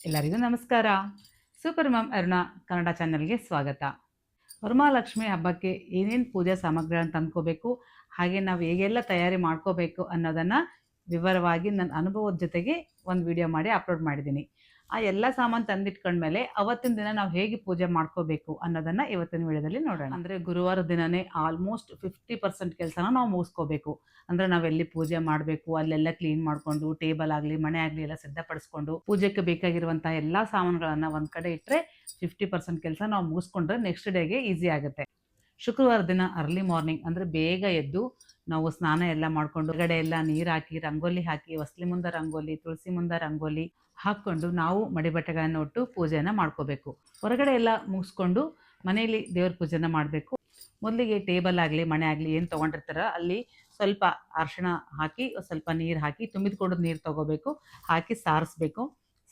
ಎಲ್ಲರಿಗೂ ನಮಸ್ಕಾರ. Super ma'am Aruna Kannada ಚಾನಲ್ಗೆ ಸ್ವಾಗತ. ವರಮಹಾಲಕ್ಷ್ಮಿ ಹಬ್ಬಕ್ಕೆ ಏನೇನು ಪೂಜಾ ಸಾಮಗ್ರಿಗಳನ್ನು ತಂದ್ಕೋಬೇಕು, ಹಾಗೆ ನಾವು ಹೇಗೆಲ್ಲ ತಯಾರಿ ಮಾಡ್ಕೋಬೇಕು ಅನ್ನೋದನ್ನು ವಿವರವಾಗಿ ನನ್ನ ಅನುಭವದ ಜೊತೆಗೆ ಒಂದು ವಿಡಿಯೋ ಮಾಡಿ ಅಪ್ಲೋಡ್ ಮಾಡಿದ್ದೀನಿ. ಆ ಎಲ್ಲ ಸಾಮಾನು ತಂದಿಟ್ಕೊಂಡ್ಮೇಲೆ ಅವತ್ತಿನ ದಿನ ನಾವು ಹೇಗೆ ಪೂಜೆ ಮಾಡ್ಕೋಬೇಕು ಅನ್ನೋದನ್ನು ಇವತ್ತಿನ ವಿಡಿಯೋದಲ್ಲಿ ನೋಡೋಣ. ಅಂದರೆ ಗುರುವಾರ ದಿನವೇ ಆಲ್ಮೋಸ್ಟ್ 50% ಕೆಲಸನ ನಾವು ಮುಗಿಸ್ಕೋಬೇಕು. ಅಂದರೆ ನಾವೆಲ್ಲಿ ಪೂಜೆ ಮಾಡಬೇಕು ಅಲ್ಲೆಲ್ಲ ಕ್ಲೀನ್ ಮಾಡಿಕೊಂಡು, ಟೇಬಲ್ ಆಗಲಿ ಮನೆ ಆಗಲಿ ಎಲ್ಲ ಸಿದ್ಧಪಡಿಸ್ಕೊಂಡು, ಪೂಜೆಗೆ ಬೇಕಾಗಿರುವಂಥ ಎಲ್ಲ ಸಾಮಾನುಗಳನ್ನು ಒಂದು ಕಡೆ ಇಟ್ಟರೆ 50% ಕೆಲಸ ನಾವು ಮುಗಿಸ್ಕೊಂಡ್ರೆ ನೆಕ್ಸ್ಟ್ ಡೇಗೆ ಈಸಿ ಆಗುತ್ತೆ. ಶುಕ್ರವಾರ ದಿನ ಅರ್ಲಿ ಮಾರ್ನಿಂಗ್ ಅಂದರೆ ಬೇಗ ಎದ್ದು ನಾವು ಸ್ನಾನ ಎಲ್ಲ ಮಾಡಿಕೊಂಡು ಹೊರಗಡೆ ಎಲ್ಲ ನೀರು ಹಾಕಿ ರಂಗೋಲಿ ಹಾಕಿ, ಹೊಸ್ಲಿ ಮುಂದೆ ರಂಗೋಲಿ, ತುಳಸಿ ಮುಂದೆ ರಂಗೋಲಿ ಹಾಕ್ಕೊಂಡು ನಾವು ಮಡಿಬಟ್ಟೆಗಳನ್ನು ಒಟ್ಟು ಪೂಜೆಯನ್ನು ಮಾಡ್ಕೋಬೇಕು. ಹೊರಗಡೆ ಎಲ್ಲ ಮುಗಿಸ್ಕೊಂಡು ಮನೆಯಲ್ಲಿ ದೇವ್ರ ಪೂಜೆನ ಮಾಡಬೇಕು. ಮೊದಲಿಗೆ ಟೇಬಲ್ ಆಗಲಿ ಮನೆ ಆಗಲಿ ಏನು ತೊಗೊಂಡಿರ್ತಾರ ಅಲ್ಲಿ ಸ್ವಲ್ಪ ಅರಿಶಿಣ ಹಾಕಿ ಸ್ವಲ್ಪ ನೀರು ಹಾಕಿ ತುಂಬಿದ್ಕೊಡೋದು ನೀರು ತೊಗೋಬೇಕು, ಹಾಕಿ ಸಾರಿಸ್ಬೇಕು.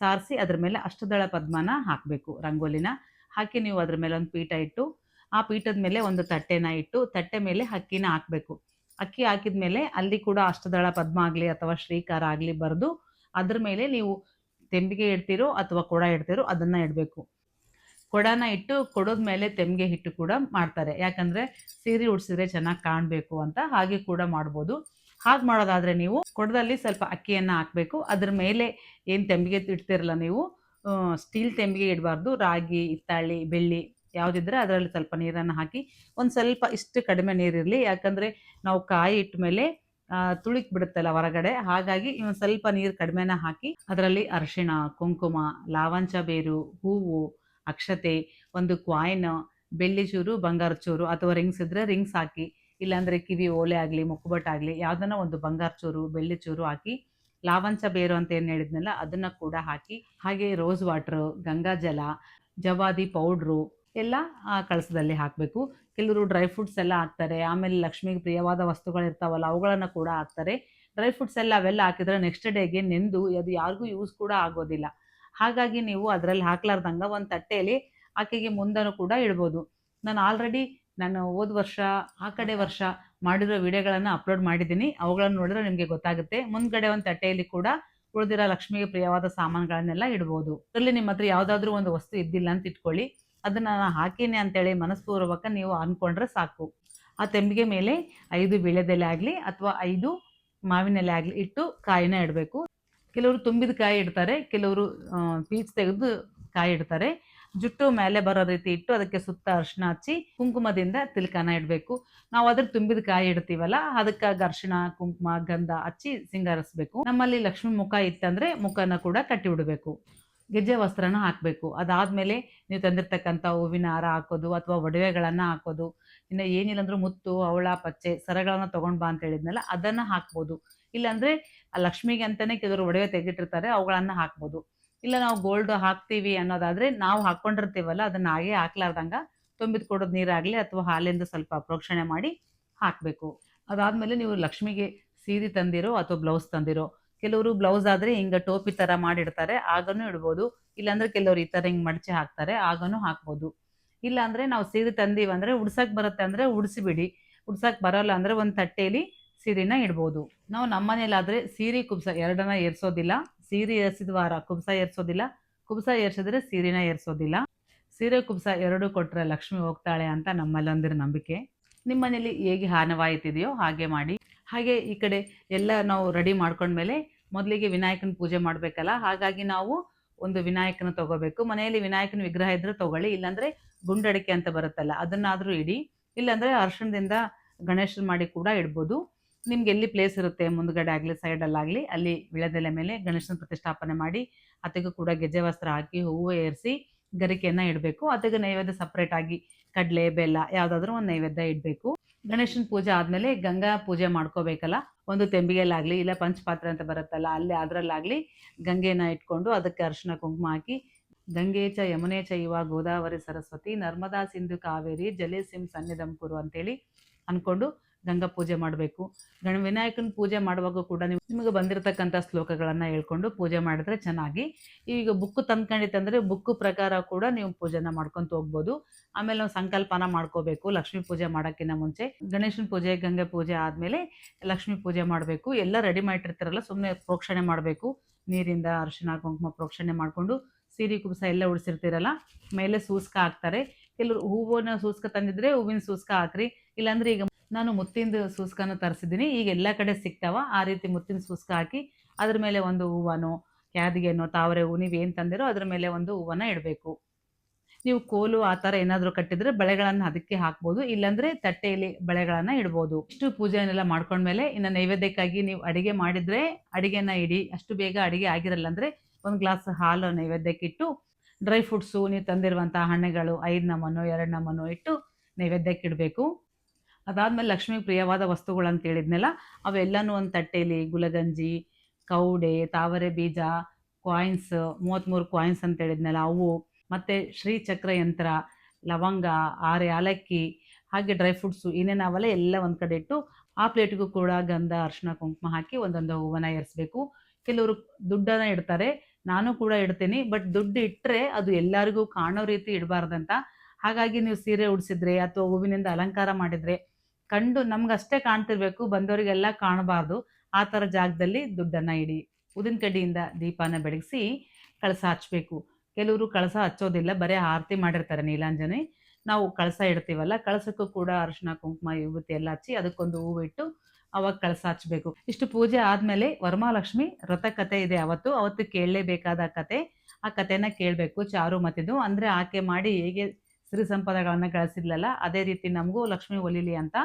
ಸಾರಿಸಿ ಅದ್ರ ಮೇಲೆ ಅಷ್ಟದಳ ಪದ್ಮನ ಹಾಕಬೇಕು. ರಂಗೋಲಿನ ಹಾಕಿ ನೀವು ಅದ್ರ ಮೇಲೆ ಒಂದು ಪೀಠ ಇಟ್ಟು, ಆ ಪೀಠದ ಮೇಲೆ ಒಂದು ತಟ್ಟೆನ ಇಟ್ಟು ತಟ್ಟೆ ಮೇಲೆ ಅಕ್ಕಿನ ಹಾಕಬೇಕು. ಅಕ್ಕಿ ಹಾಕಿದ ಮೇಲೆ ಅಲ್ಲಿ ಕೂಡ ಅಷ್ಟದಳ ಪದ್ಮ ಆಗಲಿ ಅಥವಾ ಶ್ರೀಕಾರ ಆಗಲಿ ಬರೆದು ಅದ್ರ ಮೇಲೆ ನೀವು ತೆಂಬಿಗೆ ಇಡ್ತೀರೋ ಅಥವಾ ಕೊಡ ಇಡ್ತೀರೋ ಅದನ್ನು ಇಡಬೇಕು. ಕೊಡನ ಇಟ್ಟು ಕೊಡೋದ ಮೇಲೆ ತೆಂಬಿಗೆ ಹಿಟ್ಟು ಕೂಡ ಮಾಡ್ತಾರೆ, ಯಾಕಂದರೆ ಸೀರೆ ಉಡ್ಸಿದ್ರೆ ಚೆನ್ನಾಗಿ ಕಾಣಬೇಕು ಅಂತ. ಹಾಗೆ ಕೂಡ ಮಾಡ್ಬೋದು. ಹಾಗೆ ಮಾಡೋದಾದರೆ ನೀವು ಕೊಡದಲ್ಲಿ ಸ್ವಲ್ಪ ಅಕ್ಕಿಯನ್ನು ಹಾಕಬೇಕು. ಅದ್ರ ಮೇಲೆ ಏನು ತೆಂಬಿಗೆ ಇಡ್ತಿರಲ್ಲ ನೀವು, ಸ್ಟೀಲ್ ತೆಂಬಿಗೆ ಇಡಬಾರ್ದು. ರಾಗಿ, ಹಿತ್ತಾಳಿ, ಬೆಳ್ಳಿ ಯಾವುದಿದ್ರೆ ಅದರಲ್ಲಿ ಸ್ವಲ್ಪ ನೀರನ್ನು ಹಾಕಿ, ಒಂದು ಸ್ವಲ್ಪ ಇಷ್ಟು ಕಡಿಮೆ ನೀರಿರಲಿ, ಯಾಕಂದರೆ ನಾವು ಕಾಯಿ ಇಟ್ಟ ಮೇಲೆ ತುಳಿಕ್ ಬಿಡುತ್ತಲ್ಲ ಹೊರಗಡೆ, ಹಾಗಾಗಿ ಒಂದು ಸ್ವಲ್ಪ ನೀರು ಕಡಿಮೆನ ಹಾಕಿ ಅದರಲ್ಲಿ ಅರಿಶಿಣ, ಕುಂಕುಮ, ಲಾವಂಚ ಬೇರು, ಹೂವು, ಅಕ್ಷತೆ, ಒಂದು ಕ್ವಾಯಿನ್, ಬೆಳ್ಳಿ ಚೂರು, ಬಂಗಾರ ಚೂರು ಅಥವಾ ರಿಂಗ್ಸ್ ಇದ್ದರೆ ರಿಂಗ್ಸ್ ಹಾಕಿ, ಇಲ್ಲಾಂದರೆ ಕಿವಿ ಓಲೆ ಆಗಲಿ ಮುಕ್ಕುಬಟ್ಟಾಗಲಿ ಯಾವುದನ್ನ ಒಂದು ಬಂಗಾರ ಚೂರು ಬೆಳ್ಳಿ ಚೂರು ಹಾಕಿ, ಲಾವಂಚ ಬೇರು ಅಂತ ಏನು ಹೇಳಿದ್ನಲ್ಲ ಅದನ್ನು ಕೂಡ ಹಾಕಿ, ಹಾಗೆ ರೋಸ್ ವಾಟ್ರು, ಗಂಗಾಜಲ, ಜವಾದಿ ಪೌಡ್ರು ಎಲ್ಲ ಕಳಸದಲ್ಲಿ ಹಾಕಬೇಕು. ಕೆಲವರು ಡ್ರೈ ಫ್ರೂಟ್ಸ್ ಎಲ್ಲ ಹಾಕ್ತಾರೆ. ಆಮೇಲೆ ಲಕ್ಷ್ಮಿಗೆ ಪ್ರಿಯವಾದ ವಸ್ತುಗಳಿರ್ತಾವಲ್ಲ ಅವುಗಳನ್ನು ಕೂಡ ಹಾಕ್ತಾರೆ. ಡ್ರೈ ಫ್ರೂಟ್ಸ್ ಎಲ್ಲ ಅವೆಲ್ಲ ಹಾಕಿದ್ರೆ ನೆಕ್ಸ್ಟ್ ಡೇಗೆ ನೆಂದು ಅದು ಯಾರಿಗೂ ಯೂಸ್ ಕೂಡ ಆಗೋದಿಲ್ಲ. ಹಾಗಾಗಿ ನೀವು ಅದರಲ್ಲಿ ಹಾಕ್ಲಾರ್ದಂಗೆ ಒಂದು ತಟ್ಟೆಯಲ್ಲಿ ಆಕೆಗೆ ಮುಂದನ್ನು ಕೂಡ ಇಡ್ಬೋದು. ನಾನು ಹೋದ ವರ್ಷ ಆ ಕಡೆ ವರ್ಷ ಮಾಡಿರೋ ವಿಡಿಯೋಗಳನ್ನು ಅಪ್ಲೋಡ್ ಮಾಡಿದ್ದೀನಿ. ಅವುಗಳನ್ನು ನೋಡಿದ್ರೆ ನಿಮಗೆ ಗೊತ್ತಾಗುತ್ತೆ. ಮುಂದ್ಗಡೆ ಒಂದು ತಟ್ಟೆಯಲ್ಲಿ ಕೂಡ ಉಳಿದಿರೋ ಲಕ್ಷ್ಮಿಗೆ ಪ್ರಿಯವಾದ ಸಾಮಾನುಗಳನ್ನೆಲ್ಲ ಇಡ್ಬೋದು. ಅದರಲ್ಲಿ ನಿಮ್ಮ ಹತ್ರ ಯಾವುದಾದ್ರೂ ಒಂದು ವಸ್ತು ಇದ್ದಿಲ್ಲ ಅಂತ ಇಟ್ಕೊಳ್ಳಿ, ಅದನ್ನು ನಾನು ಹಾಕೀನಿ ಅಂತೇಳಿ ಮನಸ್ಪೂರ್ವಕ ನೀವು ಅಂದ್ಕೊಂಡ್ರೆ ಸಾಕು. ಆ ತೆಂಬಿಗೆ ಮೇಲೆ 5 ವೀಳ್ಯದೆಲೆ ಆಗಲಿ ಅಥವಾ 5 ಮಾವಿನ ಎಲೆ ಆಗಲಿ ಇಟ್ಟು ಕಾಯಿನ ಇಡಬೇಕು. ಕೆಲವರು ತುಂಬಿದ ಕಾಯಿ ಇಡ್ತಾರೆ, ಕೆಲವರು ಪೀಚ್ ತೆಗೆದು ಕಾಯಿ ಇಡ್ತಾರೆ. ಜುಟ್ಟು ಮೇಲೆ ಬರೋ ರೀತಿ ಇಟ್ಟು ಅದಕ್ಕೆ ಸುತ್ತ ಅರಿಶಿಣ ಹಚ್ಚಿ ಕುಂಕುಮದಿಂದ ತಿಲಕನ ಇಡಬೇಕು. ನಾವು ಅದ್ರ ತುಂಬಿದ ಕಾಯಿ ಇಡ್ತೀವಲ್ಲ ಅದಕ್ಕಾಗಿ ಅರಿಶಿಣ, ಕುಂಕುಮ, ಗಂಧ ಹಚ್ಚಿ ಸಿಂಗಾರಿಸ್ಬೇಕು. ನಮ್ಮಲ್ಲಿ ಲಕ್ಷ್ಮಿ ಮುಖ ಇತ್ತಂದರೆ ಮುಖನ ಕೂಡ ಕಟ್ಟಿ ಬಿಡಬೇಕು. ಗೆಜ್ಜೆ ವಸ್ತ್ರನ ಹಾಕಬೇಕು. ಅದಾದಮೇಲೆ ನೀವು ತಂದಿರ್ತಕ್ಕಂಥ ಹೂವಿನ ಹಾರ ಹಾಕೋದು ಅಥವಾ ಒಡವೆಗಳನ್ನು ಹಾಕೋದು, ಇನ್ನು ಏನಿಲ್ಲ ಅಂದರೂ ಮುತ್ತು, ಹವಳ, ಪಚ್ಚೆ, ಸರಗಳನ್ನು ತೊಗೊಂಡು ಬಾ ಅಂತ ಹೇಳಿದ್ನಲ್ಲ ಅದನ್ನು ಹಾಕ್ಬೋದು. ಇಲ್ಲಾಂದರೆ ಆ ಲಕ್ಷ್ಮಿಗೆ ಅಂತಲೇ ಕೆಲವರು ಒಡವೆ ತೆಗಿಟ್ಟಿರ್ತಾರೆ, ಅವುಗಳನ್ನು ಹಾಕ್ಬೋದು. ಇಲ್ಲ ನಾವು ಗೋಲ್ಡ್ ಹಾಕ್ತೀವಿ ಅನ್ನೋದಾದರೆ ನಾವು ಹಾಕ್ಕೊಂಡಿರ್ತೀವಲ್ಲ ಅದನ್ನು ಹಾಗೆ ಹಾಕ್ಲಾರ್ದಂಗೆ ತುಂಬಿದ ಕೊಡೋದು ನೀರಾಗಲಿ ಅಥವಾ ಹಾಲಿಂದ ಸ್ವಲ್ಪ ಪ್ರೋಕ್ಷಣೆ ಮಾಡಿ ಹಾಕಬೇಕು. ಅದಾದಮೇಲೆ ನೀವು ಲಕ್ಷ್ಮಿಗೆ ಸೀರೆ ತಂದಿರೋ ಅಥವಾ ಬ್ಲೌಸ್ ತಂದಿರೋ, ಕೆಲವರು ಬ್ಲೌಸ್ ಆದರೆ ಹಿಂಗೆ ಟೋಪಿ ಥರ ಮಾಡಿಡ್ತಾರೆ, ಆಗನೂ ಇಡ್ಬೋದು. ಇಲ್ಲಾಂದರೆ ಕೆಲವರು ಈ ಥರ ಹಿಂಗೆ ಮಡಚಿ ಹಾಕ್ತಾರೆ, ಆಗನೂ ಹಾಕ್ಬೋದು. ಇಲ್ಲಾಂದರೆ ನಾವು ಸೀರೆ ತಂದೀವಂದರೆ ಉಡ್ಸಕ್ಕೆ ಬರುತ್ತೆ ಅಂದರೆ ಉಡಿಸಿಬಿಡಿ. ಉಡ್ಸಕ್ಕೆ ಬರೋಲ್ಲ ಅಂದರೆ ಒಂದು ತಟ್ಟೆಯಲ್ಲಿ ಸೀರೆನ ಇಡ್ಬೋದು. ನಾವು ನಮ್ಮ ಮನೇಲಾದರೆ ಸೀರೆ ಕುಬ್ಸ ಎರಡನ್ನ ಏರಿಸೋದಿಲ್ಲ. ಸೀರೆ ಏರಿಸಿದ ವಾರ ಕುಬ್ಸ ಏರಿಸೋದಿಲ್ಲ, ಕುಬ್ಸ ಏರಿಸಿದ್ರೆ ಸೀರೆನ ಏರಿಸೋದಿಲ್ಲ. ಸೀರೆ ಕುಬ್ಸ ಎರಡೂ ಕೊಟ್ಟರೆ ಲಕ್ಷ್ಮಿ ಹೋಗ್ತಾಳೆ ಅಂತ ನಮ್ಮಲ್ಲೊಂದಿರೋ ನಂಬಿಕೆ. ನಿಮ್ಮ ಮನೇಲಿ ಹೇಗೆ ಆನವಾಯಿತಿದೆಯೋ ಹಾಗೆ ಮಾಡಿ. ಹಾಗೆ ಈ ಕಡೆ ಎಲ್ಲ ನಾವು ರೆಡಿ ಮಾಡ್ಕೊಂಡ್ಮೇಲೆ ಮೊದಲಿಗೆ ವಿನಾಯಕನ ಪೂಜೆ ಮಾಡಬೇಕಲ್ಲ, ಹಾಗಾಗಿ ನಾವು ಒಂದು ವಿನಾಯಕನ ತೊಗೋಬೇಕು. ಮನೆಯಲ್ಲಿ ವಿನಾಯಕನ ವಿಗ್ರಹ ಇದ್ದರೆ ತೊಗೊಳ್ಳಿ, ಇಲ್ಲಾಂದರೆ ಗುಂಡಡಿಕೆ ಅಂತ ಬರುತ್ತಲ್ಲ ಅದನ್ನಾದರೂ ಇಡಿ. ಇಲ್ಲಾಂದರೆ ಅರ್ಶಿಣದಿಂದ ಗಣೇಶನ ಮಾಡಿ ಕೂಡ ಇಡ್ಬೋದು. ನಿಮ್ಗೆ ಎಲ್ಲಿ ಪ್ಲೇಸ್ ಇರುತ್ತೆ ಮುಂದ್ಗಡೆ ಆಗಲಿ ಸೈಡಲ್ಲಾಗಲಿ ಅಲ್ಲಿ ವಿಳೆದೆಲೆ ಮೇಲೆ ಗಣೇಶನ ಪ್ರತಿಷ್ಠಾಪನೆ ಮಾಡಿ ಅದಕ್ಕೂ ಕೂಡ ಗೆಜ್ಜೆ ವಸ್ತ್ರ ಹಾಕಿ ಹೂವು ಏರಿಸಿ ಗರಿಕೆಯನ್ನು ಇಡಬೇಕು. ಅದಕ್ಕೆ ನೈವೇದ್ಯ ಸಪ್ರೇಟಾಗಿ ಕಡಲೆ, ಬೆಲ್ಲ ಯಾವುದಾದ್ರೂ ಒಂದು ನೈವೇದ್ಯ ಇಡಬೇಕು. ಗಣೇಶನ ಪೂಜೆ ಆದಮೇಲೆ ಗಂಗಾ ಪೂಜೆ ಮಾಡ್ಕೋಬೇಕಲ್ಲ, ಒಂದು ತೆಂಬಿಗೆಲ್ಲಾಗಲಿ ಇಲ್ಲ ಪಂಚಪಾತ್ರೆ ಅಂತ ಬರುತ್ತಲ್ಲ ಅಲ್ಲಿ ಅದರಲ್ಲಾಗಲಿ ಗಂಗೆನ ಇಟ್ಕೊಂಡು ಅದಕ್ಕೆ ಅರಿಶಿನ ಕುಂಕುಮ ಹಾಕಿ ಗಂಗೆ ಚ ಯಮುನೆ ಚ ಇವ ಗೋದಾವರಿ ಸರಸ್ವತಿ ನರ್ಮದಾ ಸಿಂಧು ಕಾವೇರಿ ಜಲೇಸಿಂ ಸನ್ನಿಧಂ ಕುರು ಅಂತೇಳಿ ಅಂದ್ಕೊಂಡು ಗಂಗಾ ಪೂಜೆ ಮಾಡಬೇಕು. ವಿನಾಯಕನ ಪೂಜೆ ಮಾಡುವಾಗ ಕೂಡ ನಿಮಗೆ ಬಂದಿರತಕ್ಕಂಥ ಶ್ಲೋಕಗಳನ್ನು ಹೇಳ್ಕೊಂಡು ಪೂಜೆ ಮಾಡಿದ್ರೆ ಚೆನ್ನಾಗಿ. ಈಗ ಬುಕ್ಕು ತಂದ್ಕೊಂಡಿತ್ತಂದರೆ ಬುಕ್ಕು ಪ್ರಕಾರ ಕೂಡ ನೀವು ಪೂಜೆನ ಮಾಡ್ಕೊತ ಹೋಗ್ಬೋದು. ಆಮೇಲೆ ನಾವು ಸಂಕಲ್ಪನ ಮಾಡ್ಕೋಬೇಕು ಲಕ್ಷ್ಮೀ ಪೂಜೆ ಮಾಡೋಕ್ಕಿಂತ ಮುಂಚೆ. ಗಣೇಶನ ಪೂಜೆ, ಗಂಗೆ ಪೂಜೆ ಆದಮೇಲೆ ಲಕ್ಷ್ಮೀ ಪೂಜೆ ಮಾಡಬೇಕು. ಎಲ್ಲ ರೆಡಿ ಮಾಡಿರ್ತಾರಲ್ಲ ಸುಮ್ಮನೆ ಪ್ರೋಕ್ಷಣೆ ಮಾಡಬೇಕು. ನೀರಿಂದ ಅರಿಶಿನ ಕುಂಕುಮ ಪ್ರೋಕ್ಷಣೆ ಮಾಡಿಕೊಂಡು ಸೀರೆ ಕುಬ್ಸ ಎಲ್ಲ ಉಡಿಸಿರ್ತೀರಲ್ಲ ಮೇಲೆ ಸೂಸ್ಕ ಹಾಕ್ತಾರೆ. ಕೆಲವರು ಹೂವಿನ ಸೂಸ್ಕ ತಂದಿದ್ರೆ ಹೂವಿನ ಸೂಸ್ಕ ಹಾಕ್ರಿ, ಇಲ್ಲಾಂದ್ರೆ ಈಗ ನಾನು ಮುತ್ತಿಂದು ಸೂಸ್ಕನ ತರಿಸಿದ್ದೀನಿ, ಈಗ ಎಲ್ಲ ಕಡೆ ಸಿಗ್ತಾವ. ಆ ರೀತಿ ಮುತ್ತಿನ ಸೂಸ್ಕ ಹಾಕಿ ಅದ್ರ ಮೇಲೆ ಒಂದು ಹೂವನೋ ಕ್ಯಾದಿಗೆನೋ ತಾವರೆ ಹೂ ನೀವೇನು ತಂದಿರೋ ಅದ್ರ ಮೇಲೆ ಒಂದು ಹೂವನ್ನ ಇಡಬೇಕು. ನೀವು ಕೋಲು ಆ ಥರ ಏನಾದರೂ ಕಟ್ಟಿದ್ರೆ ಬಳೆಗಳನ್ನು ಅದಕ್ಕೆ ಹಾಕ್ಬೋದು, ಇಲ್ಲಾಂದ್ರೆ ತಟ್ಟೆಯಲ್ಲಿ ಬಳೆಗಳನ್ನು ಇಡ್ಬೋದು. ಇಷ್ಟು ಪೂಜೆಯನ್ನೆಲ್ಲ ಮಾಡ್ಕೊಂಡ್ಮೇಲೆ ಇನ್ನು ನೈವೇದ್ಯಕ್ಕಾಗಿ ನೀವು ಅಡಿಗೆ ಮಾಡಿದ್ರೆ ಅಡಿಗೆನ ಇಡಿ. ಅಷ್ಟು ಬೇಗ ಅಡಿಗೆ ಆಗಿರಲ್ಲ ಅಂದರೆ ಒಂದು ಗ್ಲಾಸ್ ಹಾಲು ನೈವೇದ್ಯಕ್ಕಿಟ್ಟು ಡ್ರೈ ಫ್ರೂಟ್ಸು ನೀವು ತಂದಿರುವಂಥ ಹಣ್ಣುಗಳು 5 ನಮೂನು 2 ನಮೂನು ಇಟ್ಟು ನೈವೇದ್ಯಕ್ಕೆ ಇಡಬೇಕು. ಅದಾದಮೇಲೆ ಲಕ್ಷ್ಮಿಗೆ ಪ್ರಿಯವಾದ ವಸ್ತುಗಳು ಅಂತ ಹೇಳಿದ್ನಲ್ಲ, ಅವೆಲ್ಲನೂ ಒಂದು ತಟ್ಟೆಯಲ್ಲಿ ಗುಲಗಂಜಿ, ಕೌಡೆ, ತಾವರೆ ಬೀಜ, ಕಾಯಿನ್ಸ್ 33 ಕಾಯಿನ್ಸ್ ಅಂತ ಹೇಳಿದ್ನಲ್ಲ ಅವು, ಮತ್ತು ಶ್ರೀಚಕ್ರ ಯಂತ್ರ, ಲವಂಗ, 6 ಯಾಲಕ್ಕಿ, ಹಾಗೆ ಡ್ರೈ ಫ್ರೂಟ್ಸು ಏನೇನಾವಲ್ಲ ಎಲ್ಲ ಒಂದು ಕಡೆ ಇಟ್ಟು ಆ ಪ್ಲೇಟಿಗೂ ಕೂಡ ಗಂಧ ಅರಿಶಿನ ಕುಂಕುಮ ಹಾಕಿ ಒಂದೊಂದು ಹೂವನ್ನ ಏರಿಸ್ಬೇಕು. ಕೆಲವರು ದುಡ್ಡನ್ನು ಇಡ್ತಾರೆ, ನಾನು ಕೂಡ ಇಡ್ತೀನಿ. ಬಟ್ ದುಡ್ಡು ಇಟ್ಟರೆ ಅದು ಎಲ್ಲರಿಗೂ ಕಾಣೋ ರೀತಿ ಇಡಬಾರ್ದಂತ. ಹಾಗಾಗಿ ನೀವು ಸೀರೆ ಉಡಿಸಿದ್ರೆ ಅಥವಾ ಹೂವಿನಿಂದ ಅಲಂಕಾರ ಮಾಡಿದರೆ ಕಂಡು ನಮ್ಗಷ್ಟೇ ಕಾಣ್ತಿರ್ಬೇಕು, ಬಂದವರಿಗೆಲ್ಲ ಕಾಣಬಾರ್ದು. ಆ ಥರ ಜಾಗದಲ್ಲಿ ದುಡ್ಡನ್ನು ಇಡಿ. ಉದಿನ ಕಡ್ಡಿಯಿಂದ ದೀಪನ ಬೆಳಗಿಸಿ ಕಳಸ ಹಚ್ಚಬೇಕು. ಕೆಲವರು ಕಳಸ ಹಚ್ಚೋದಿಲ್ಲ, ಬರೀ ಆರತಿ ಮಾಡಿರ್ತಾರೆ ನೀಲಾಂಜನಿ. ನಾವು ಕಳಸ ಇಡ್ತೀವಲ್ಲ, ಕಳಸಕ್ಕೂ ಕೂಡ ಅರಿಶಿನ ಕುಂಕುಮ ವಿಭೂತಿ ಎಲ್ಲ ಹಚ್ಚಿ ಅದಕ್ಕೊಂದು ಹೂವು ಇಟ್ಟು ಅವಾಗ ಕಳಸ ಹಚ್ಚಬೇಕು. ಇಷ್ಟು ಪೂಜೆ ಆದಮೇಲೆ ವರಮಹಾಲಕ್ಷ್ಮಿ ವ್ರತ ಕತೆ ಇದೆ ಅವತ್ತು ಕೇಳಲೇಬೇಕಾದ ಕತೆ. ಆ ಕತೆನ ಕೇಳಬೇಕು, ಚಾರು ಮತಿದು. ಅಂದರೆ ಆಕೆ ಮಾಡಿ ಹೇಗೆ ಸಿರಿ ಸಂಪದಗಳನ್ನು ಗಳಿಸಿದ್ಲಲ್ಲ ಅದೇ ರೀತಿ ನಮಗೂ ಲಕ್ಷ್ಮಿ ಒಲಿಲಿ ಅಂತ.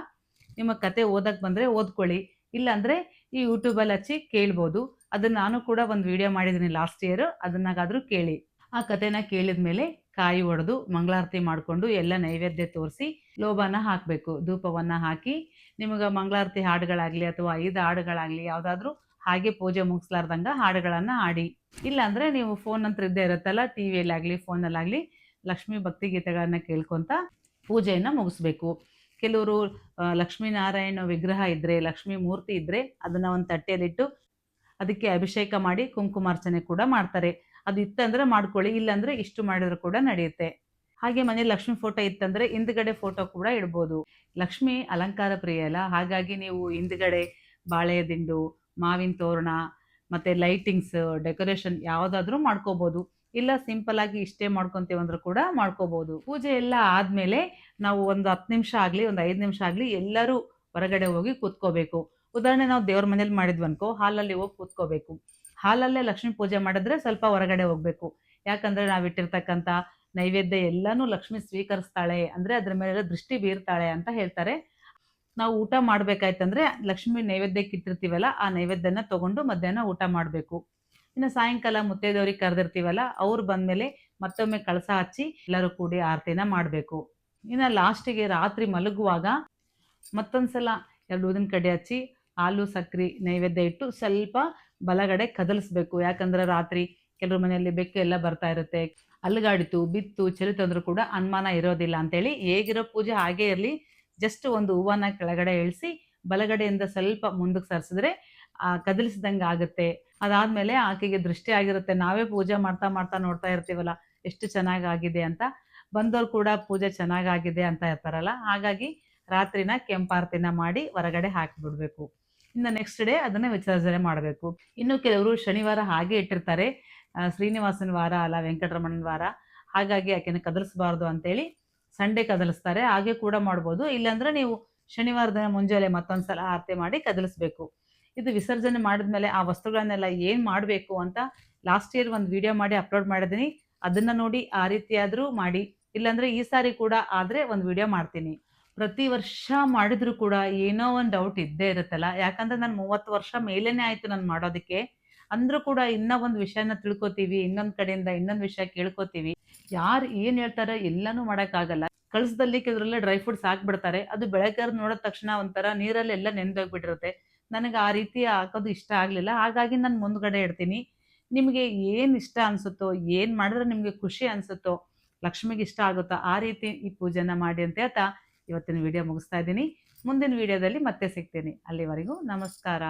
ನಿಮ್ಮ ಕತೆ ಓದಕ್ಕೆ ಬಂದರೆ ಓದ್ಕೊಳ್ಳಿ, ಇಲ್ಲಾಂದರೆ ಈ ಯೂಟ್ಯೂಬಲ್ಲಿ ಹಚ್ಚಿ ಕೇಳ್ಬೋದು. ಅದನ್ನು ನಾನು ಕೂಡ ಒಂದು ವಿಡಿಯೋ ಮಾಡಿದ್ದೀನಿ ಲಾಸ್ಟ್ ಇಯರ್, ಅದನ್ನಾಗಾದರೂ ಕೇಳಿ. ಆ ಕತೆನ ಕೇಳಿದ ಮೇಲೆ ಕಾಯಿ ಒಡೆದು ಮಂಗಳಾರತಿ ಮಾಡಿಕೊಂಡು ಎಲ್ಲ ನೈವೇದ್ಯ ತೋರಿಸಿ ಲೋಭನ ಹಾಕಬೇಕು. ಧೂಪವನ್ನು ಹಾಕಿ ನಿಮಗೆ ಮಂಗಳಾರತಿ ಹಾಡುಗಳಾಗಲಿ ಅಥವಾ 5 ಹಾಡುಗಳಾಗಲಿ ಯಾವುದಾದ್ರೂ ಹಾಗೆ ಪೂಜೆ ಮುಗಿಸ್ಲಾರ್ದಂಗೆ ಹಾಡುಗಳನ್ನು ಹಾಡಿ. ಇಲ್ಲಾಂದರೆ ನೀವು ಫೋನ್ ಅಂತ ಇದ್ದೇ ಇರುತ್ತಲ್ಲ, ಟಿ ವಿಯಲ್ಲಾಗಲಿ ಫೋನಲ್ಲಾಗಲಿ ಲಕ್ಷ್ಮೀ ಭಕ್ತಿ ಗೀತೆಗಳನ್ನು ಕೇಳ್ಕೊತ ಪೂಜೆಯನ್ನು ಮುಗಿಸ್ಬೇಕು. ಕೆಲವರು ಲಕ್ಷ್ಮೀನಾರಾಯಣ ವಿಗ್ರಹ ಇದ್ದರೆ, ಲಕ್ಷ್ಮೀ ಮೂರ್ತಿ ಇದ್ದರೆ ಅದನ್ನು ಒಂದು ತಟ್ಟೆಯಲ್ಲಿಟ್ಟು ಅದಕ್ಕೆ ಅಭಿಷೇಕ ಮಾಡಿ ಕುಂಕುಮಾರ್ಚನೆ ಕೂಡ ಮಾಡ್ತಾರೆ. ಅದು ಇತ್ತಂದರೆ ಮಾಡ್ಕೊಳ್ಳಿ, ಇಲ್ಲಾಂದರೆ ಇಷ್ಟು ಮಾಡಿದ್ರು ಕೂಡ ನಡೆಯುತ್ತೆ. ಹಾಗೆ ಮನೇಲಿ ಲಕ್ಷ್ಮಿ ಫೋಟೋ ಇತ್ತಂದರೆ ಹಿಂದ್ಗಡೆ ಫೋಟೋ ಕೂಡ ಇಡ್ಬೋದು. ಲಕ್ಷ್ಮಿ ಅಲಂಕಾರ ಪ್ರಿಯ ಅಲ್ಲ, ಹಾಗಾಗಿ ನೀವು ಹಿಂದ್ಗಡೆ ಬಾಳೆ ದಿಂಡು, ಮಾವಿನ ತೋರಣ, ಮತ್ತು ಲೈಟಿಂಗ್ಸ್, ಡೆಕೋರೇಷನ್ ಯಾವುದಾದ್ರೂ ಮಾಡ್ಕೋಬೋದು. ಇಲ್ಲ ಸಿಂಪಲ್ಲಾಗಿ ಇಷ್ಟೇ ಮಾಡ್ಕೊತೀವಿ ಅಂದರೂ ಕೂಡ ಮಾಡ್ಕೋಬೋದು. ಪೂಜೆ ಎಲ್ಲ ಆದಮೇಲೆ ನಾವು ಒಂದು 10 ನಿಮಿಷ ಆಗಲಿ ಒಂದು 5 ನಿಮಿಷ ಆಗಲಿ ಎಲ್ಲರೂ ಹೊರಗಡೆ ಹೋಗಿ ಕೂತ್ಕೋಬೇಕು. ಉದಾಹರಣೆ ನಾವು ದೇವ್ರ ಮನೇಲಿ ಮಾಡಿದ್ವಿ ಅನ್ಕೋ, ಹಾಲಲ್ಲಿ ಹೋಗಿ ಕೂತ್ಕೋಬೇಕು. ಹಾಲಲ್ಲೇ ಲಕ್ಷ್ಮೀ ಪೂಜೆ ಮಾಡಿದ್ರೆ ಸ್ವಲ್ಪ ಹೊರಗಡೆ ಹೋಗಬೇಕು. ಯಾಕಂದರೆ ನಾವು ಇಟ್ಟಿರ್ತಕ್ಕಂಥ ನೈವೇದ್ಯ ಎಲ್ಲನೂ ಲಕ್ಷ್ಮಿ ಸ್ವೀಕರಿಸ್ತಾಳೆ, ಅಂದರೆ ಅದ್ರ ಮೇಲೆ ದೃಷ್ಟಿ ಬೀರ್ತಾಳೆ ಅಂತ ಹೇಳ್ತಾರೆ. ನಾವು ಊಟ ಮಾಡಬೇಕಾಯ್ತಂದ್ರೆ ಲಕ್ಷ್ಮಿ ನೈವೇದ್ಯಕ್ಕೆ ಇಟ್ಟಿರ್ತೀವಲ್ಲ ಆ ನೈವೇದ್ಯನ ತೊಗೊಂಡು ಮಧ್ಯಾಹ್ನ ಊಟ ಮಾಡಬೇಕು. ಇನ್ನು ಸಾಯಂಕಾಲ ಮುತ್ತೈದೆಯವ್ರಿಗೆ ಕರೆದಿರ್ತೀವಲ್ಲ ಅವ್ರು ಬಂದಮೇಲೆ ಮತ್ತೊಮ್ಮೆ ಕಳಸ ಹಚ್ಚಿ ಎಲ್ಲರೂ ಕೂಡಿ ಆರತಿನ ಮಾಡಬೇಕು. ಇನ್ನು ಲಾಸ್ಟಿಗೆ ರಾತ್ರಿ ಮಲಗುವಾಗ ಮತ್ತೊಂದು ಸಲ 2 ಊದಿನ ಕಡ್ಡಿ ಹಚ್ಚಿ ಹಾಲು ಸಕ್ಕರೆ ನೈವೇದ್ಯ ಇಟ್ಟು ಸ್ವಲ್ಪ ಬಲಗಡೆ ಕದಲಿಸ್ಬೇಕು. ಯಾಕಂದ್ರೆ ರಾತ್ರಿ ಕೆಲವ್ರ ಮನೆಯಲ್ಲಿ ಬೆಕ್ಕು ಎಲ್ಲ ಬರ್ತಾ ಇರುತ್ತೆ, ಅಲ್ಗಾಡಿತು ಬಿತ್ತು ಚೆಲ್ಲಿತು ಅಂದರೂ ಕೂಡ ಅನುಮಾನ ಇರೋದಿಲ್ಲ ಅಂತೇಳಿ ಹೇಗಿರೋ ಪೂಜೆ ಹಾಗೇ ಇರಲಿ, ಜಸ್ಟ್ ಒಂದು ಹೂವನ್ನ ಕೆಳಗಡೆ ಇಳಿಸಿ ಬಲಗಡೆಯಿಂದ ಸ್ವಲ್ಪ ಮುಂದಕ್ಕೆ ಸರಿಸಿದ್ರೆ ಕದಲಿಸಿದಂಗೆ ಆಗುತ್ತೆ. ಅದಾದಮೇಲೆ ಆಕೆಗೆ ದೃಷ್ಟಿ ಆಗಿರುತ್ತೆ. ನಾವೇ ಪೂಜೆ ಮಾಡ್ತಾ ಮಾಡ್ತಾ ನೋಡ್ತಾ ಇರ್ತೀವಲ್ಲ ಎಷ್ಟು ಚೆನ್ನಾಗಾಗಿದೆ ಅಂತ, ಬಂದವ್ರು ಕೂಡ ಪೂಜೆ ಚೆನ್ನಾಗಾಗಿದೆ ಅಂತ ಇರ್ತಾರಲ್ಲ. ಹಾಗಾಗಿ ರಾತ್ರಿನ ಕೆಂಪಾರತಿನ ಮಾಡಿ ಹೊರಗಡೆ ಹಾಕಿಬಿಡ್ಬೇಕು. ಇನ್ನು ನೆಕ್ಸ್ಟ್ ಡೇ ಅದನ್ನು ವಿಸರ್ಜನೆ ಮಾಡಬೇಕು. ಇನ್ನು ಕೆಲವರು ಶನಿವಾರ ಹಾಗೆ ಇಟ್ಟಿರ್ತಾರೆ, ಶ್ರೀನಿವಾಸನ ವಾರ ಅಲ್ಲ ವೆಂಕಟರಮಣನ ವಾರ, ಹಾಗಾಗಿ ಆಕೆನ ಕದಲಿಸಬಾರ್ದು ಅಂತೇಳಿ ಸಂಡೇ ಕದಲಿಸ್ತಾರೆ. ಹಾಗೆ ಕೂಡ ಮಾಡ್ಬೋದು. ಇಲ್ಲಾಂದರೆ ನೀವು ಶನಿವಾರದ ಮುಂಜಾನೆ ಮತ್ತೊಂದು ಸಲ ಆರತಿ ಮಾಡಿ ಕದಲಿಸ್ಬೇಕು. ಇದು ವಿಸರ್ಜನೆ ಮಾಡಿದ್ಮೇಲೆ ಆ ವಸ್ತುಗಳನ್ನೆಲ್ಲ ಏನು ಮಾಡಬೇಕು ಅಂತ ಲಾಸ್ಟ್ ಇಯರ್ ಒಂದು ವಿಡಿಯೋ ಮಾಡಿ ಅಪ್ಲೋಡ್ ಮಾಡಿದ್ದೀನಿ, ಅದನ್ನು ನೋಡಿ ಆ ರೀತಿಯಾದರೂ ಮಾಡಿ. ಇಲ್ಲಾಂದರೆ ಈ ಸಾರಿ ಕೂಡ ಆದರೆ ಒಂದು ವಿಡಿಯೋ ಮಾಡ್ತೀನಿ. ಪ್ರತಿ ವರ್ಷ ಮಾಡಿದ್ರು ಕೂಡ ಏನೋ ಒಂದು ಡೌಟ್ ಇದ್ದೇ ಇರುತ್ತಲ್ಲ. ಯಾಕಂದರೆ ನಾನು 30 ವರ್ಷ ಮೇಲೇ ಆಯಿತು ನಾನು ಮಾಡೋದಕ್ಕೆ. ಅಂದರೂ ಕೂಡ ಇನ್ನೂ ಒಂದು ವಿಷಯನ ತಿಳ್ಕೊತೀವಿ, ಇನ್ನೊಂದು ಕಡೆಯಿಂದ ಇನ್ನೊಂದು ವಿಷಯ ಕೇಳ್ಕೊತೀವಿ. ಯಾರು ಏನು ಹೇಳ್ತಾರೆ ಎಲ್ಲನೂ ಮಾಡೋಕ್ಕಾಗಲ್ಲ. ಕಳಸದಲ್ಲಿ ಕೆಲವರೆಲ್ಲ ಡ್ರೈ ಫ್ರೂಟ್ಸ್ ಹಾಕ್ಬಿಡ್ತಾರೆ, ಅದು ಬೆಳಗ್ಗೆ ನೋಡಿದ ತಕ್ಷಣ ಒಂಥರ ನೀರಲ್ಲೆಲ್ಲ ನೆಂದೋಗ್ಬಿಟ್ಟಿರುತ್ತೆ. ನನಗೆ ಆ ರೀತಿ ಹಾಕೋದು ಇಷ್ಟ ಆಗಲಿಲ್ಲ, ಹಾಗಾಗಿ ನಾನು ಮುಂದ್ಗಡೆ ಇಡ್ತೀನಿ. ನಿಮಗೆ ಏನು ಇಷ್ಟ ಅನಿಸುತ್ತೋ, ಏನು ಮಾಡಿದ್ರೆ ನಿಮಗೆ ಖುಷಿ ಅನಿಸುತ್ತೋ, ಲಕ್ಷ್ಮಿಗೆ ಇಷ್ಟ ಆಗುತ್ತೋ ಆ ರೀತಿ ಈ ಪೂಜೆನ ಮಾಡಿ ಅಂತ ಹೇಳ್ತಾ ಇವತ್ತಿನ ವಿಡಿಯೋ ಮುಗಿಸ್ತಾ ಇದ್ದೀನಿ. ಮುಂದಿನ ವಿಡಿಯೋದಲ್ಲಿ ಮತ್ತೆ ಸಿಗ್ತೀನಿ. ಅಲ್ಲಿವರೆಗೂ ನಮಸ್ಕಾರ.